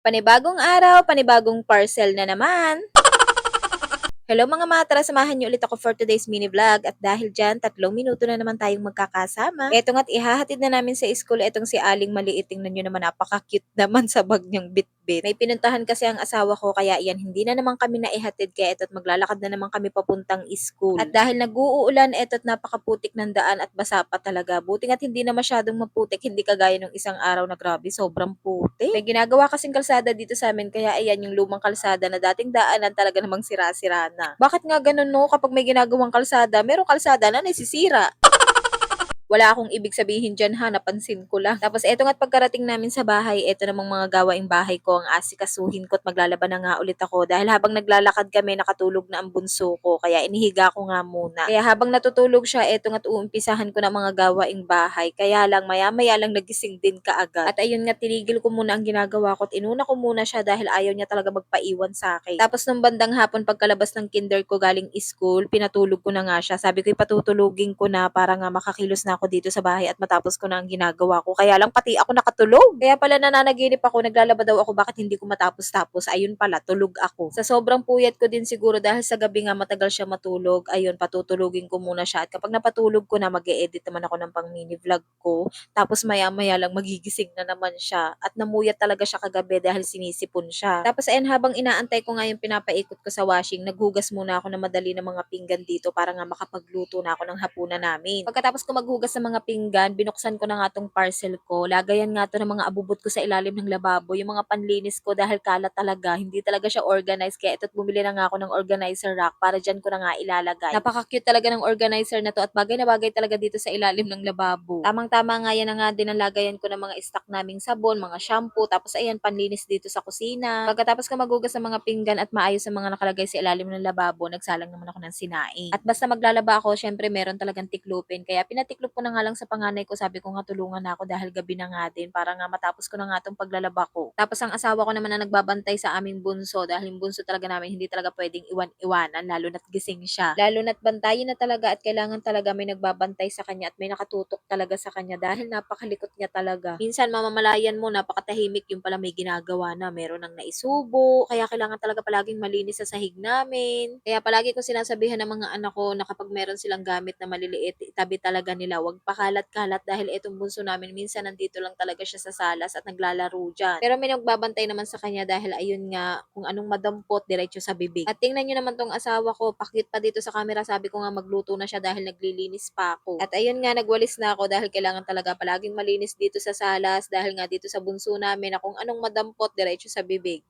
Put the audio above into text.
Panibagong araw, panibagong parcel na naman. Hello mga matra, samahan niyo ulit ako for today's mini vlog at dahil dyan, 3 minuto na naman tayong magkakasama. Eto nga't ihahatid na namin sa school etong si Aling Maliit. Tingnan nyo naman, napaka-cute naman sa bag niyang bitbit. May pinuntahan kasi ang asawa ko kaya yan, hindi na naman kami naihatid kaya eto't maglalakad na naman kami papuntang school. At dahil nag-uulan, eto't napakaputik ng daan at basa pa talaga. Buti nga't hindi na masyadong maputik, hindi kagaya nung isang araw na grabe, sobrang putik. May ginagawa kasing kalsada dito sa amin kaya ayan yung lumang kalsada na dating daanan talaga namang sira-sira na. Bakit nga ganun no? Kapag may ginagawang kalsada, merong kalsada na nasisira. Wala akong ibig sabihin diyan ha, napansin ko lang. Tapos eto nga't pagkarating namin sa bahay, eto namang mga gawaing bahay ko ang asikasuhin ko at maglalaba na nga ulit ako dahil habang naglalakad kami nakatulog na ang bunso ko kaya inihiga ko nga muna. Kaya habang natutulog siya, eto nga't uumpisahan ko na mga gawaing bahay. Kaya lang maya-maya lang nagising din kaagad. At ayun nga, tinigil ko muna ang ginagawa ko at inuna ko muna siya dahil ayaw niya talaga magpaiwan sa akin. Tapos nung bandang hapon pagkalabas ng kinder ko galing school, pinatulog ko na nga siya. Sabi ko ipatutulugin ko na para nga makakilos na ako dito sa bahay at matapos ko na ang ginagawa ko. Kaya lang pati ako nakatulog. Kaya pala nananaginip ako, naglalaba daw ako, bakit hindi ko matapos-tapos. Ayun pala, tulog ako. Sa sobrang puyat ko din siguro dahil sa gabi nga matagal siya matulog, ayun, patutulugin ko muna siya. At kapag napatulog ko na, mag-e-edit naman ako ng pang mini vlog ko. Tapos maya-maya lang magigising na naman siya. At namuyat talaga siya kagabi dahil sinisipon siya. Tapos ayun, habang inaantay ko nga yung pinapaikot ko sa washing, naghugas muna ako na madali ng mga pinggan dito para nga makapagluto na ako ng hapunan namin. Pagkatapos ko maghugas ng mga pinggan, binuksan ko na nga tong parcel ko. Lagayan nga to ng mga abubot ko sa ilalim ng lababo, yung mga panlinis ko dahil kalat talaga, hindi talaga siya organized. Kaya ito't bumili na nga ako ng organizer rack para dyan ko na nga ilalagay. Napaka-cute talaga ng organizer na to at bagay na bagay talaga dito sa ilalim ng lababo. Tamang-tama nga yan na nga din ang lagayan ko ng mga stock naming sabon, mga shampoo, tapos ayan, panlinis dito sa kusina. Pagkatapos ko maghugas ng mga pinggan at maayos ang mga nakalagay sa ilalim ng lababo, nagsalang naman ako ng sinaing. At basta maglalaba ako, syempre meron talagang tiklupin. Kaya pinatiklop ko na nga lang sa panganay ko, sabi ko nga tulungan na ako dahil gabi na nga din para nga matapos ko na nga tong paglalaba ko. Tapos ang asawa ko naman na nagbabantay sa aming bunso dahil yung bunso talaga namin hindi talaga pwedeng iwan-iwanan lalo na't gising siya. Lalo na't bantayin na talaga at kailangan talaga may nagbabantay sa kanya at may nakatutok talaga sa kanya dahil napakalikot niya talaga. Minsan mamamalayan mo napakatahimik, yung pala may ginagawa na, meron nang naisubo, kaya kailangan talaga palaging malinis sa sahig namin. Kaya palagi ko sinasabihan ng mga anak ko na kapag meron silang gamit na maliliit, itabi talaga nila, wag pakalat-kalat dahil etong bunso namin minsan nandito lang talaga siya sa salas at naglalaro dyan. Pero may nagbabantay naman sa kanya dahil ayun nga, kung anong madampot, diretso sa bibig. At tingnan nyo naman tong asawa ko, pakit pa dito sa camera, sabi ko nga magluto na siya dahil naglilinis pa ako. At ayun nga, nagwalis na ako dahil kailangan talaga palaging malinis dito sa salas dahil nga dito sa bunso namin na kung anong madampot, diretso sa bibig.